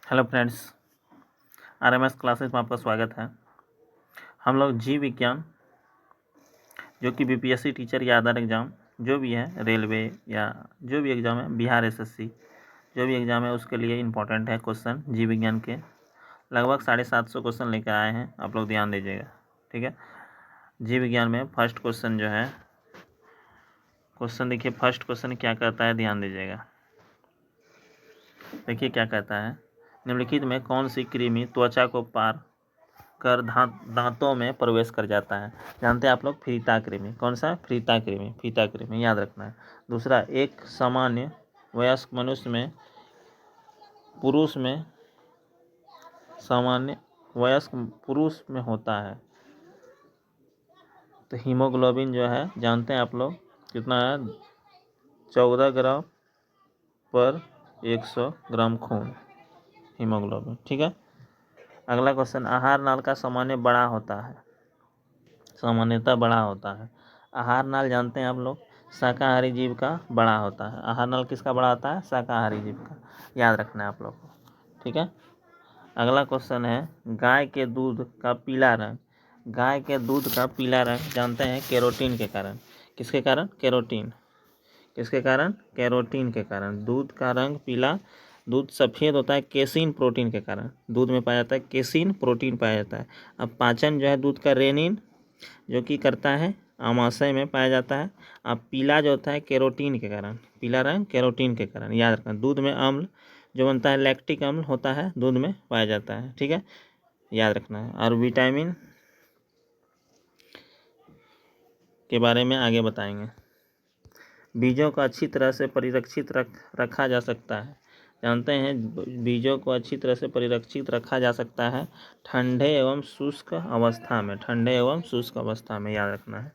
Hello friends, RMS classes में आपका स्वागत है। हम लोग जीव विज्ञान जो कि बीपीएससी टीचर या अदर एग्ज़ाम जो भी है, रेलवे या जो भी एग्ज़ाम है, बिहार एसएससी जो भी एग्ज़ाम है उसके लिए इम्पोर्टेंट है क्वेश्चन। जीव विज्ञान के लगभग 750 क्वेश्चन लेकर आए हैं, आप लोग ध्यान दीजिएगा, ठीक है। जीव विज्ञान में फर्स्ट क्वेश्चन जो है, क्वेश्चन देखिए, फर्स्ट क्वेश्चन क्या कहता है, ध्यान दीजिएगा। देखिए क्या कहता है, निम्नलिखित में कौन सी कृमि त्वचा को पार कर दांतों में प्रवेश कर जाता है। जानते हैं आप लोग, फीता कृमि। कौन सा? फीता कृमि, फीता कृमि याद रखना है। दूसरा, एक सामान्य वयस्क मनुष्य में, पुरुष में, सामान्य वयस्क पुरुष में होता है तो हीमोग्लोबिन जो है, जानते हैं आप लोग कितना है, 14 ग्राम पर 100 ग्राम खून हीमोग्लोबिन, ठीक है। अगला क्वेश्चन, आहार नाल का सामान्य बड़ा होता है, सामान्यतः बड़ा होता है। आहार नाल जानते हैं आप लोग, शाकाहारी जीव का बड़ा होता है। आहार नाल किसका बड़ा होता है? शाकाहारी जीव का, याद रखना है आप लोग को, ठीक है। अगला क्वेश्चन है, गाय के दूध का पीला रंग, गाय के दूध का पीला रंग जानते हैं कैरोटीन के कारण। किसके कारण? कैरोटीन। किसके कारण? कैरोटीन के कारण दूध का रंग पीला, दूध सफ़ेद होता है केसिन प्रोटीन के कारण। दूध में पाया जाता है केसिन प्रोटीन पाया जाता है। अब पाचन जो है दूध का रेनिन जो कि करता है, आमाशय में पाया जाता है। अब पीला जो होता है कैरोटीन के कारण, पीला रंग कैरोटीन के कारण, याद रखना। दूध में अम्ल जो बनता है, लैक्टिक अम्ल होता है, दूध में पाया जाता है, ठीक है, याद रखना है। और विटामिन के बारे में आगे बताएंगे। बीजों को अच्छी तरह से परिरक्षित रखा जा सकता है, जानते हैं बीजों को अच्छी तरह से परिरक्षित रखा जा सकता है ठंडे एवं शुष्क अवस्था में, ठंडे एवं शुष्क अवस्था में, याद रखना है।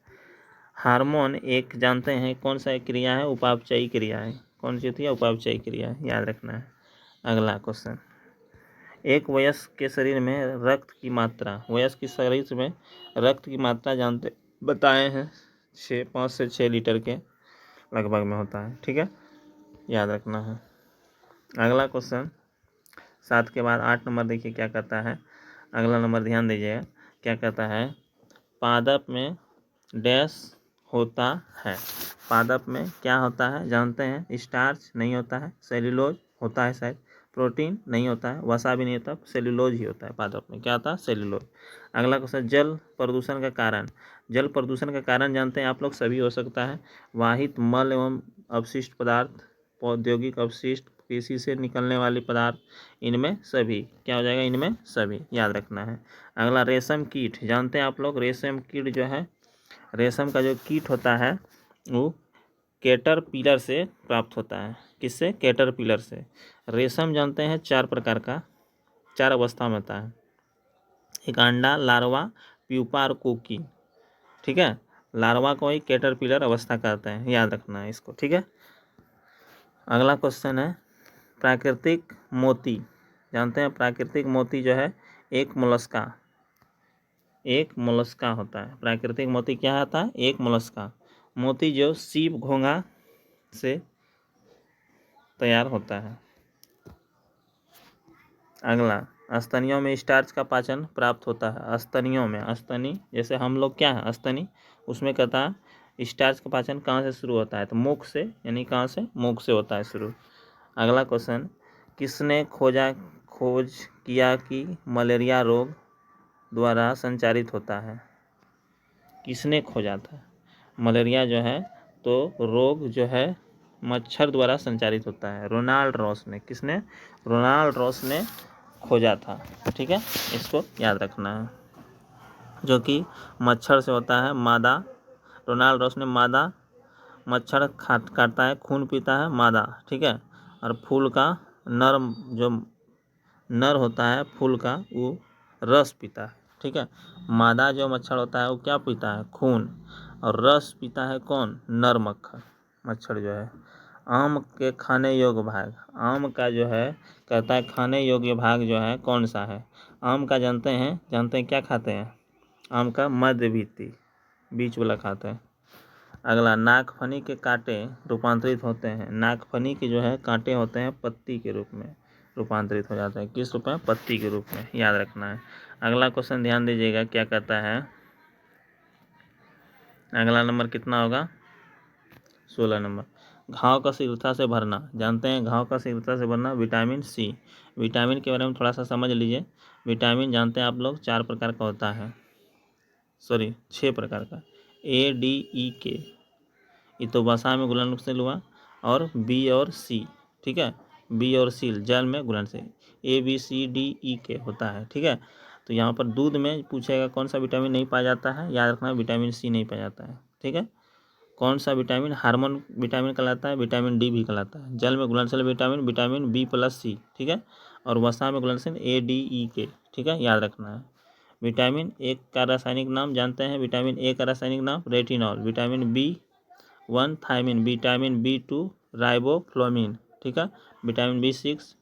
हार्मोन एक जानते हैं कौन सा एक क्रिया है? उपापचयी क्रिया है। कौन सी होती है? उपापचयी क्रिया है, याद रखना है। अगला क्वेश्चन, एक वयस्क के शरीर में रक्त की मात्रा, वयस्क के शरीर में रक्त की मात्रा जानते बताए हैं 5 से 6 लीटर के लगभग में होता है, ठीक है, याद रखना है। अगला क्वेश्चन 7 के बाद 8 नंबर देखिए क्या कहता है। अगला नंबर ध्यान दीजिएगा, क्या कहता है, पादप में डैश होता है। पादप में क्या होता है जानते हैं? स्टार्च नहीं होता है, सेल्यूलोज होता है, शायद प्रोटीन नहीं होता है, वसा भी नहीं होता, सेल्यूलोज ही होता है पादप में। क्या होता है? सेल्यूलोज। अगला क्वेश्चन, जल प्रदूषण का कारण। जल प्रदूषण का कारण जानते हैं आप लोग, सभी हो सकता है, वाहित मल एवं अपशिष्ट पदार्थ, औद्योगिक अपशिष्ट, कृषि से निकलने वाले पदार्थ, इनमें सभी क्या हो जाएगा? इनमें सभी, याद रखना है। अगला, रेशम कीट जानते हैं आप लोग, रेशम कीट जो है, रेशम का जो कीट होता है वो कैटरपिलर से प्राप्त होता है। किससे? कैटरपिलर से। रेशम जानते हैं 4 प्रकार का, 4 अवस्था में होता है, एक अंडा, लार्वा, प्यूपा और कोकी, ठीक है। लार्वा को ही कैटरपिलर अवस्था कहते हैं, याद रखना है इसको, ठीक है। अगला क्वेश्चन है, प्राकृतिक मोती जानते हैं? प्राकृतिक मोती जो है एक मोलस्का, एक मोलस्का होता है। प्राकृतिक मोती क्या होता है? एक मोलस्का। मोती जो सीप घोंघा से तैयार होता है। अगला, स्तनियों में स्टार्च का पाचन प्राप्त होता है। स्तनियों में, स्तनी जैसे हम लोग क्या है स्तनी, उसमें कहता है स्टार्च का पाचन कहाँ से शुरू होता है? तो मुख से, यानी कहाँ से? मुख से होता है शुरू। अगला क्वेश्चन, किसने खोज किया कि मलेरिया रोग द्वारा संचारित होता है? किसने खोजा था? मलेरिया जो है तो रोग जो है मच्छर द्वारा संचारित होता है। रोनाल्ड रॉस ने, किसने? रोनाल्ड रॉस ने खोजा था, ठीक है, इसको याद रखना है, जो कि मच्छर से होता है मादा। रोनाल्ड रॉस ने मादा मच्छर काटता है, खून पीता है मादा, ठीक है, और फूल का नर जो नर होता है फूल का वो रस पीता है, ठीक है। मादा जो मच्छर होता है वो क्या पीता है? खून, और रस पीता है कौन? नर मच्छर जो है। आम के खाने योग्य भाग, आम का जो है कहता है खाने योग्य भाग जो है कौन सा है? आम का जानते हैं क्या खाते हैं? आम का मध्य भित्ति, बीच वाला खाते हैं। अगला, नागफनी के कांटे रूपांतरित होते हैं। नागफनी के जो है कांटे होते हैं पत्ती के रूप में रूपांतरित हो जाता है। किस रूप में? पत्ती के रूप में, याद रखना है। अगला क्वेश्चन ध्यान दीजिएगा क्या कहता है। अगला नंबर कितना होगा? 16 नंबर। घाव का शीघ्रता से भरना। जानते हैं घाव का शीघ्रता से भरना विटामिन सी। विटामिन के बारे में थोड़ा सा समझ लीजिए। विटामिन जानते हैं आप लोग 4 प्रकार का होता है, सॉरी 6 प्रकार का। ADEK, ये तो वसा में घुलनशील हुआ, और बी और सी, ठीक है, बी और सी जल में घुलनशील। ABCDEK होता है, ठीक है। तो यहाँ पर दूध में पूछेगा कौन सा विटामिन नहीं पाया जाता है, याद रखना विटामिन सी नहीं पाया जाता है, ठीक है। कौन सा विटामिन हार्मोन विटामिन कहलाता है? विटामिन डी भी कहलाता है। जल में घुलनशील विटामिन विटामिन B+C, ठीक है। और वसा में घुलनशील ADEK, ठीक है, याद रखना है। विटामिन ए का रासायनिक नाम जानते हैं? विटामिन ए का रासायनिक नाम retinol. Vitamin B1 thiamine. Vitamin B2 riboflavin, ठीक है। विटामिन B6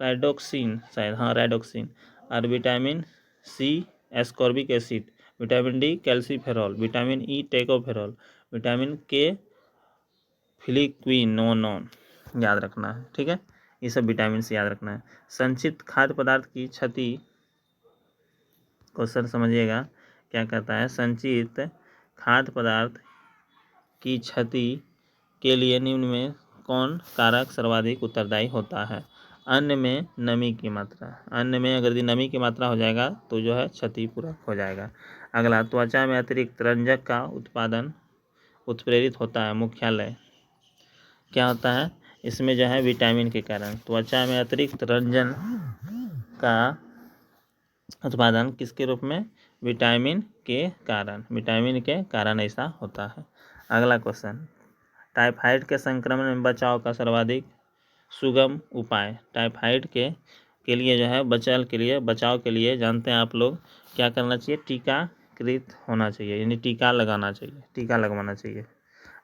राइडोक्सिन, शायद, हाँ राइडोक्सिन। और vitamin C ascorbic acid. Vitamin D calciferol. Vitamin E tocopherol. Vitamin K phylloquinone, याद रखना है, ठीक है। ये सब विटामिन से याद रखना है। संचित खाद्य पदार्थ की क्षति, क्वेश्चन समझिएगा क्या कहता है। संचित खाद्य पदार्थ की क्षति के लिए निम्न में कौन कारक सर्वाधिक उत्तरदायी होता है? अन्न में नमी की मात्रा। अन्न में अगर यदि नमी की मात्रा हो जाएगा तो जो है क्षति पूरा हो जाएगा। अगला, त्वचा में अतिरिक्त रंजक का उत्पादन उत्प्रेरित होता है मुख्यालय, क्या होता है? इसमें जो है विटामिन के कारण। त्वचा में अतिरिक्त रंजन का उत्पादन किसके रूप में? विटामिन के कारण। विटामिन के कारण ऐसा होता है। अगला क्वेश्चन, टाइफाइड के संक्रमण में बचाव का सर्वाधिक सुगम उपाय। टाइफाइड के लिए जो है बचाव के लिए जानते हैं आप लोग क्या करना चाहिए? टीकाकृत होना चाहिए, यानी टीका लगाना चाहिए, टीका लगवाना चाहिए।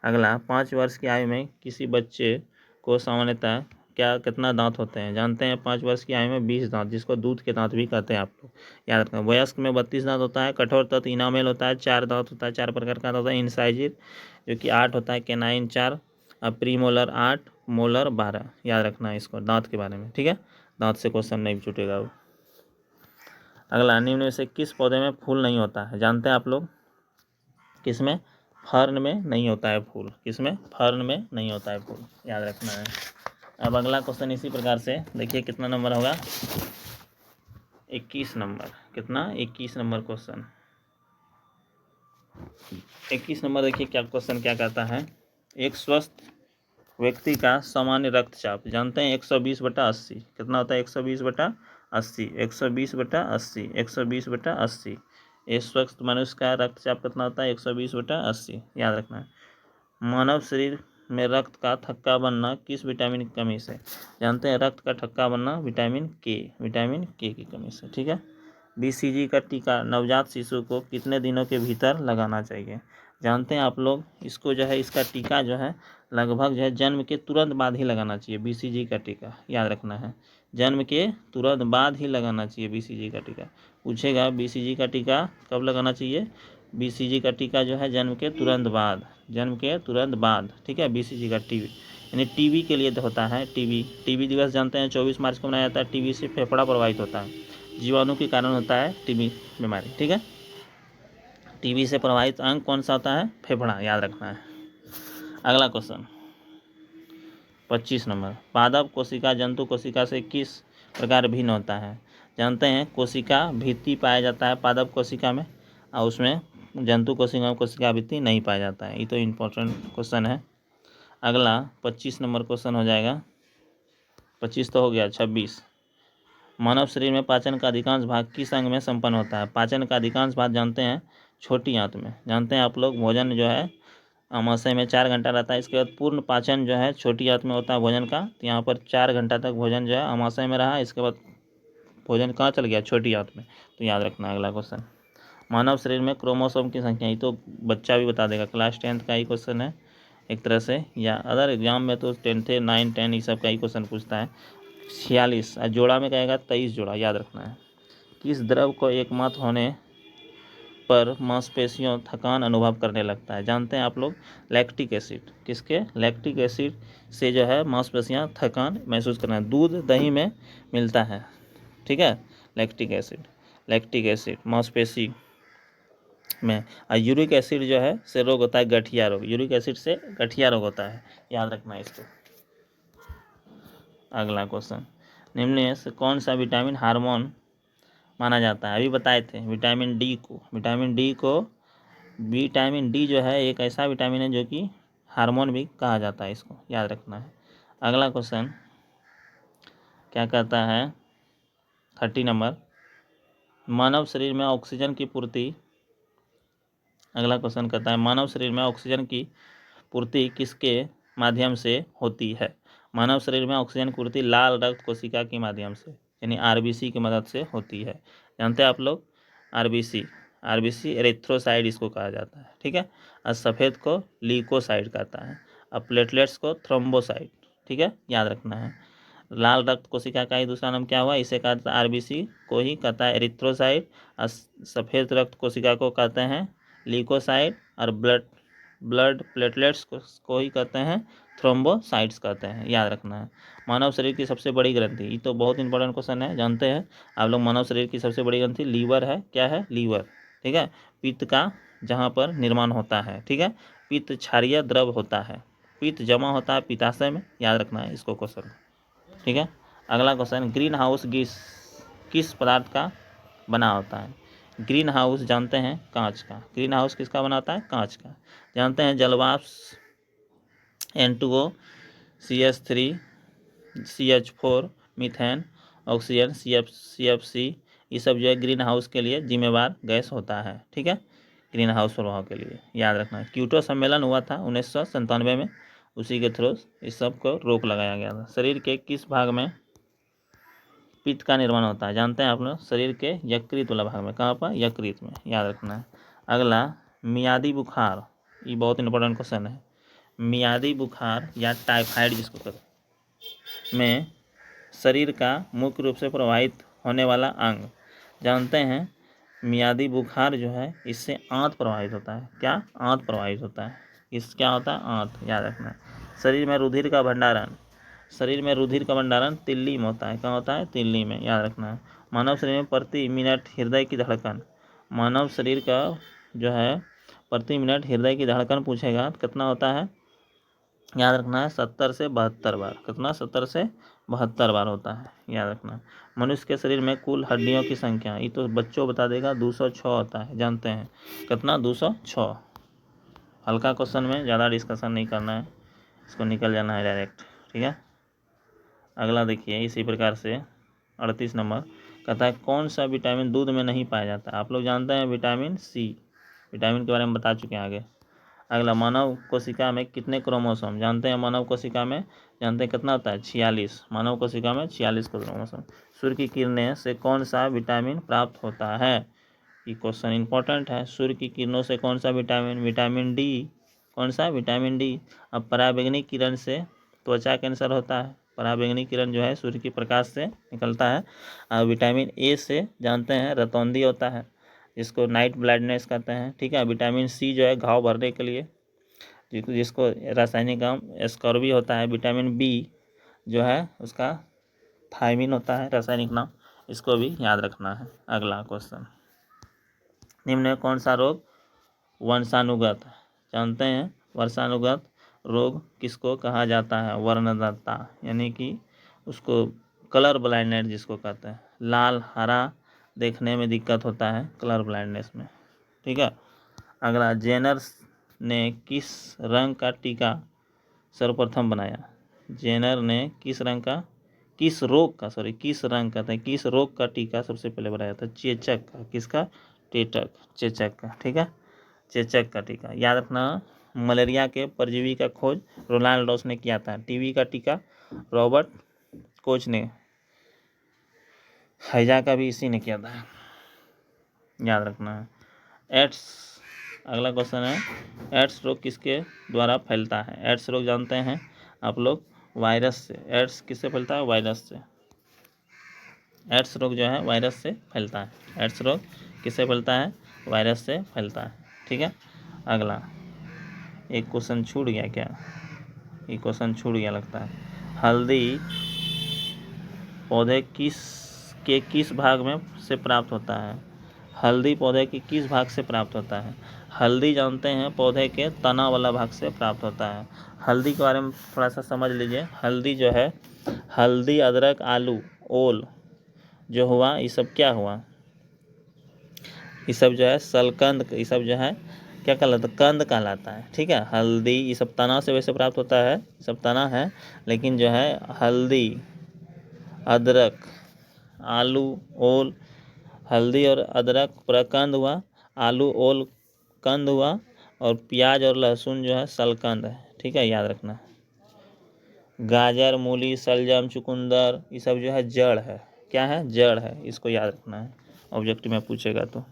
अगला, 5 वर्ष की आयु में किसी बच्चे को सामान्यतः कितना दांत होते हैं? जानते हैं 5 वर्ष की आयु में 20 दांत, जिसको दूध के दांत भी कहते हैं आप लोग, याद रखना। वयस्क में 32 दांत होता है। कठोर तंतु इनामेल होता है, 4 दांत होता है, 4 प्रकार का होता है। इंसाइजिर जो कि 8 होता है। कैनाइन 4, और प्रीमोलर 8, मोलर 12, याद रखना है इसको दांत के बारे में, ठीक है। दांत से क्वेश्चन नहीं छूटेगा वो। अगला, निम्न में से किस पौधे में फूल नहीं होता है? जानते हैं आप लोग किसमें? फर्न में नहीं होता है फूल। किसमें? फर्न में नहीं होता है फूल, याद रखना है। अब अगला क्वेश्चन इसी प्रकार से देखिए कितना नंबर होगा? 21 नंबर। कितना? 21 नंबर क्वेश्चन। 21 नंबर देखिए क्या क्वेश्चन क्या कहता है। एक स्वस्थ व्यक्ति का सामान्य रक्तचाप जानते हैं 120/80 कितना होता है? 120/80, 120/80, 120/80। एक स्वस्थ मनुष्य का रक्तचाप कितना होता है? 120/80, याद रखना है। मानव शरीर में रक्त का थक्का बनना किस विटामिन की कमी से? जानते हैं रक्त का थक्का बनना विटामिन के की कमी से, ठीक है। BCG का टीका नवजात शिशु को कितने दिनों के भीतर लगाना चाहिए? जानते हैं आप लोग इसको जो है इसका टीका जो है लगभग जो है जन्म के तुरंत बाद ही लगाना चाहिए। BCG का टीका याद रखना है, जन्म के तुरंत बाद ही लगाना चाहिए BCG का टीका। पूछेगा BCG का टीका कब लगाना चाहिए? BCG का टीका जो है जन्म के तुरंत बाद, ठीक है। BCG का टीबी यानी टीबी के लिए तो होता है। टीबी दिवस जानते हैं 24 मार्च को मनाया जाता है। टीबी से फेफड़ा प्रभावित होता है, जीवाणु के कारण होता है टीबी बीमारी, ठीक है। टीबी से प्रभावित अंग कौन सा होता है? फेफड़ा, याद रखना है। अगला क्वेश्चन 25 नंबर, पादप कोशिका जंतु कोशिका से किस प्रकार भिन्न होता है? जानते हैं कोशिका भित्ति पाया जाता है पादप कोशिका में, और उसमें जंतु कोशिका में कोशिका भित्ति नहीं पाया जाता है। ये तो इम्पोर्टेंट क्वेश्चन है। अगला 25 नंबर क्वेश्चन हो जाएगा। 25 तो हो गया। 26, मानव शरीर में पाचन का अधिकांश भाग किस अंग में संपन्न होता है? पाचन का अधिकांश भाग जानते हैं छोटी आंत में। जानते हैं आप लोग भोजन जो है अमाशय में 4 घंटा रहता है, इसके बाद पूर्ण पाचन जो है छोटी आंत में होता है भोजन का। तो यहाँ पर 4 घंटा तक भोजन जो है अमाशय में रहा, इसके बाद भोजन कहाँ चल गया? छोटी आंत में। तो याद रखना अगला क्वेश्चन। मानव शरीर में क्रोमोसोम की संख्या, ये तो बच्चा भी बता देगा, क्लास 10th का ही क्वेश्चन है एक तरह से, या अदर एग्जाम में तो 10th 9 10 ये सब का ही क्वेश्चन पूछता है। 46 जोड़ा में कहेगा 23 जोड़ा, याद रखना है। किस द्रव को एकमत होने पर मांसपेशियों थकान अनुभव करने लगता है। जानते हैं आप लोग लैक्टिक एसिड, किसके? लैक्टिक एसिड से जो है मांसपेशियां थकान महसूस करना है। दूध दही में मिलता है, ठीक है, लैक्टिक एसिड मांसपेशी में। और यूरिक एसिड जो है से रोग होता है गठिया रोग, यूरिक एसिड से गठिया रोग होता है, याद रखना है इसको। अगला क्वेश्चन, निम्न में से कौन सा विटामिन हार्मोन माना जाता है? अभी बताए थे विटामिन डी को। विटामिन डी जो है एक ऐसा विटामिन है जो कि हार्मोन भी कहा जाता है, इसको याद रखना है। अगला क्वेश्चन क्या कहता है 30 नंबर, मानव शरीर में ऑक्सीजन की पूर्ति। अगला क्वेश्चन कहता है मानव शरीर में ऑक्सीजन की पूर्ति किसके माध्यम से होती है? मानव शरीर में ऑक्सीजन की पूर्ति लाल रक्त कोशिका के माध्यम से, यानी आरबीसी की मदद से होती है। जानते हैं आप लोग आरबीसी एरिथ्रोसाइड इसको कहा जाता है, ठीक है। और सफ़ेद को ल्यूकोसाइड कहता है, और प्लेटलेट्स को थ्रोम्बोसाइड, ठीक है, याद रखना है। लाल रक्त कोशिका का ही दूसरा नाम क्या हुआ? इसे कहता है आरबीसी को ही कहता है एरिथ्रोसाइड, और सफ़ेद रक्त कोशिका को कहते हैं ल्यूकोसाइड, और ब्लड प्लेटलेट्स को ही कहते हैं थ्रोम्बोसाइट्स कहते हैं, याद रखना है। मानव शरीर की सबसे बड़ी ग्रंथि, ये तो बहुत इंपॉर्टेंट क्वेश्चन है, जानते हैं आप लोग। मानव शरीर की सबसे बड़ी ग्रंथि लीवर है, क्या है? लीवर, ठीक है। पित्त का जहाँ पर निर्माण होता है, ठीक है, पित्त क्षारीय द्रव होता है, पित्त जमा होता है पित्ताशय में, याद रखना है इसको क्वेश्चन, ठीक है। अगला क्वेश्चन, ग्रीन हाउस गैस किस पदार्थ का बना होता है? ग्रीन हाउस जानते हैं कांच का। ग्रीन हाउस किसका बना होता है? कांच का। जानते हैं जलवाष्प N2O, CH3, CH4, methane, oxygen, CFC, ये सब जो है ग्रीन हाउस के लिए जिम्मेवार गैस होता है, ठीक है, ग्रीन हाउस प्रभाव के लिए, याद रखना है। क्योटो सम्मेलन हुआ था 1997 में, उसी के थ्रू इस सब को रोक लगाया गया था। शरीर के किस भाग में पित्त का निर्माण होता है? जानते हैं आप लोग शरीर के यकृत वाला भाग में, कहाँ पर? यकृत में, याद रखना है। अगला मियादी बुखार, ये बहुत इंपॉर्टेंट क्वेश्चन है। मियादी बुखार या टाइफाइड जिसको कहते में शरीर का मुख्य रूप से प्रभावित होने वाला अंग, जानते हैं मियादी बुखार जो है इससे आंत प्रभावित होता है। क्या? आंत प्रभावित होता है। क्या होता है? आंत, याद रखना है। शरीर में रुधिर का भंडारण तिल्ली में होता है, कहाँ होता है? तिल्ली में, याद रखना है। मानव शरीर में प्रति मिनट हृदय की धड़कन, मानव शरीर का जो है प्रति मिनट हृदय की धड़कन पूछेगा कितना होता है, याद रखना है 70 से 72 बार। कितना? 70 से 72 बार होता है, याद रखना है। मनुष्य के शरीर में कुल हड्डियों की संख्या, ये तो बच्चों बता देगा, 206 होता है, जानते हैं कितना? 206। हल्का क्वेश्चन में ज़्यादा डिस्कशन नहीं करना है, इसको निकल जाना है डायरेक्ट, ठीक है। अगला देखिए इसी प्रकार से 38 नंबर कहता है कौन सा विटामिन दूध में नहीं पाया जाता? आप लोग जानते हैं विटामिन सी, विटामिन के बारे में बता चुके हैं आगे। अगला, मानव कोशिका में कितने क्रोमोसोम? जानते हैं मानव कोशिका में, जानते हैं कितना होता है? 46। मानव कोशिका में 46 क्रोमोसोम। सूर्य की किरणें से कौन सा विटामिन प्राप्त होता है? ये क्वेश्चन इंपॉर्टेंट है। सूर्य की किरणों से कौन सा विटामिन? Vitamin D. कौन सा? Vitamin D. अब पराबैंगनी किरण से त्वचा कैंसर होता है, पराबैंगनी किरण जो है सूर्य की प्रकाश से निकलता है। और विटामिन ए से जानते हैं रतौंधी होता है, जिसको नाइट ब्लाइंडनेस कहते हैं, ठीक है। विटामिन सी जो है घाव भरने के लिए, जिसको रासायनिक नाम स्कॉर्बी होता है। विटामिन बी जो है उसका थायमिन होता है रासायनिक नाम, इसको भी याद रखना है। अगला क्वेश्चन, निम्न में कौन सा रोग वंशानुगत? जानते हैं वंशानुगत रोग किसको कहा जाता है? वर्णदत्ता, यानी कि उसको कलर ब्लाइंडनेस जिसको कहते हैं, लाल हरा देखने में दिक्कत होता है कलर ब्लाइंडनेस में, ठीक है। अगला, जेनर ने किस रंग का टीका सर्वप्रथम बनाया? जेनर ने किस रंग का किस रोग का टीका सबसे पहले बनाया था? चेचक का। किसका? चेचक का, ठीक है, चेचक का टीका, याद रखना। मलेरिया के परजीवी का खोज रोनाल्ड रॉस ने किया था। टीबी का टीका रॉबर्ट कोच ने, हैजा का भी इसी ने किया था, याद रखना है। एड्स, अगला क्वेश्चन है एड्स रोग किसके द्वारा फैलता है? एड्स रोग जानते हैं आप लोग वायरस से। एड्स किससे फैलता है? वायरस से। एड्स रोग जो है वायरस से फैलता है। एड्स रोग किससे फैलता है? वायरस से फैलता है। ठीक है, अगला एक क्वेश्चन छूट गया क्या? ये क्वेश्चन छूट गया लगता है। हल्दी पौधे किस भाग में से प्राप्त होता है? हल्दी पौधे के किस भाग से प्राप्त होता है? हल्दी जानते हैं पौधे के तना वाला भाग से प्राप्त होता है। हल्दी के बारे में थोड़ा सा समझ लीजिए। हल्दी जो है, हल्दी, अदरक, आलू, ओल जो हुआ, ये सब क्या हुआ? ये सब जो है सलकंद, ये सब जो है क्या कहलाता है? कंद कहलाता है। ठीक है, हल्दी ये सब तना से वैसे प्राप्त होता है, ये सब तना है, लेकिन जो है हल्दी, अदरक, आलू, ओल, हल्दी और अदरक पूरा कंद हुआ, आलू ओल कंद हुआ, और प्याज और लहसुन जो है सलकंद है। ठीक है, याद रखना। गाजर, मूली, शलजम, चुकंदर ये सब जो है जड़ है। क्या है? जड़ है। इसको याद रखना है, ऑब्जेक्टिव में पूछेगा तो।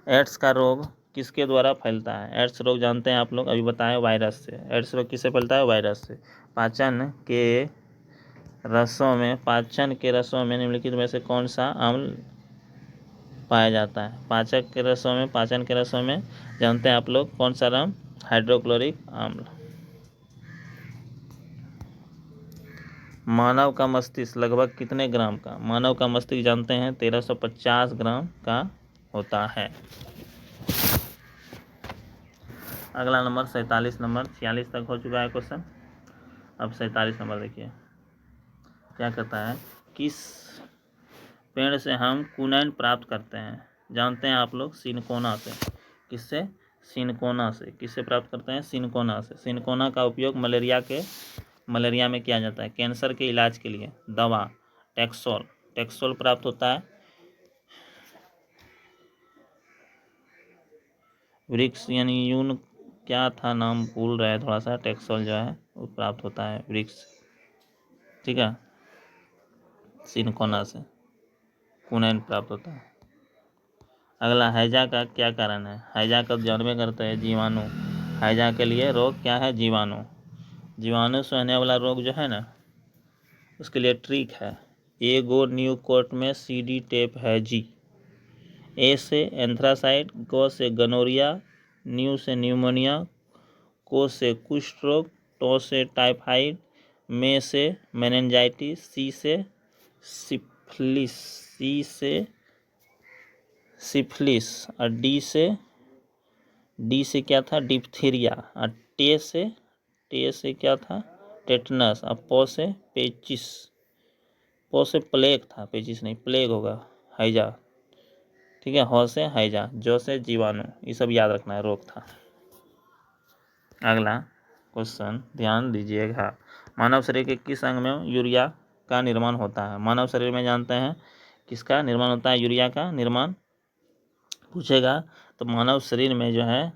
एड्स का रोग किसके द्वारा फैलता है? एड्स रोग जानते हैं आप लोग, अभी बताएं, वायरस से। एड्स रोग किससे फैलता है? वायरस से। पाचन के रसों में निम्नलिखित में से कौन सा अम्ल पाया जाता है? पाचन के रसों में जानते हैं आप लोग कौन सा नाम? हाइड्रोक्लोरिक अम्ल। मानव का मस्तिष्क लगभग कितने ग्राम का? मानव का मस्तिष्क जानते हैं 1350 ग्राम का होता है। अगला नंबर 47 नंबर, 46 तक हो चुका है क्वेश्चन। अब 47 नंबर देखिए क्या कहता है। किस पेड़ से हम क्विनोन प्राप्त करते हैं? जानते हैं आप लोग, सिनकोना से। किससे? सिनकोना से। किससे प्राप्त करते हैं? सिनकोना से। सिनकोना का उपयोग मलेरिया में किया जाता है। कैंसर के इलाज के लिए दवा टैक्सोल प्राप्त होता है। वृक्ष यानी यून, क्या था नाम भूल रहे थोड़ा सा, टैक्सोल जो है वो प्राप्त होता है वृक्ष। ठीक है, सिनकोना से क्विनोन प्राप्त होता है। अगला, हैजा का क्या कारण है? हैजा का जानबे करते हैं जीवाणु। हैजा के लिए रोग क्या है? जीवाणु से होने वाला रोग जो है ना, उसके लिए ट्रिक है। एगो न्यू कोर्ट में CD टेप है जी। ए से एंथ्रासाइड, गो से गनोरिया, न्यू से न्यूमोनिया, को से कुष्ठ रोग, टो से टाइफाइड, में से मेनिंजाइटिस, सी से सिफिलिस, और डी से क्या था? डिप्थीरिया, और टे से क्या था? टेटनस, और पो से प्लेग था, पेचिस नहीं, प्लेग होगा, हैजा। ठीक है, हो से हैजा, जो से जीवाणु, ये सब याद रखना है, रोग था। अगला क्वेश्चन ध्यान दीजिएगा। मानव शरीर के किस अंग में यूरिया का निर्माण होता है? मानव शरीर में जानते हैं किसका निर्माण होता है? यूरिया का निर्माण पूछेगा तो मानव शरीर में जो है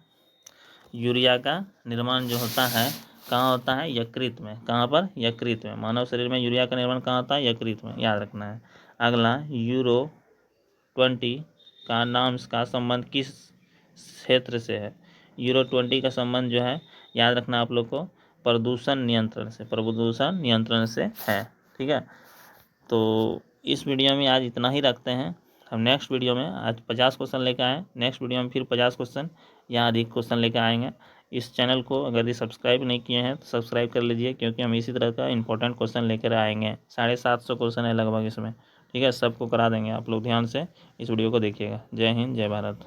यूरिया का निर्माण जो होता है, कहाँ होता है? यकृत में। कहाँ पर? यकृत में। मानव शरीर में यूरिया का निर्माण कहाँ होता है? यकृत में, याद रखना है। अगला, यूरो-20 का नाम का संबंध किस क्षेत्र से है? यूरो-20 का संबंध जो है, याद रखना आप लोग को, प्रदूषण नियंत्रण से है। ठीक है, तो इस वीडियो में आज इतना ही रखते हैं। हम नेक्स्ट वीडियो में आज 50 क्वेश्चन लेकर आए। नेक्स्ट वीडियो में फिर 50 क्वेश्चन या अधिक क्वेश्चन लेकर आएंगे। इस चैनल को अगर ये सब्सक्राइब नहीं किए हैं तो सब्सक्राइब कर लीजिए, क्योंकि हम इसी तरह का इंपॉर्टेंट क्वेश्चन लेकर आएंगे। 750 क्वेश्चन है लगभग इसमें। ठीक है, सबको करा देंगे। आप लोग ध्यान से इस वीडियो को देखिएगा। जय हिंद, जय भारत।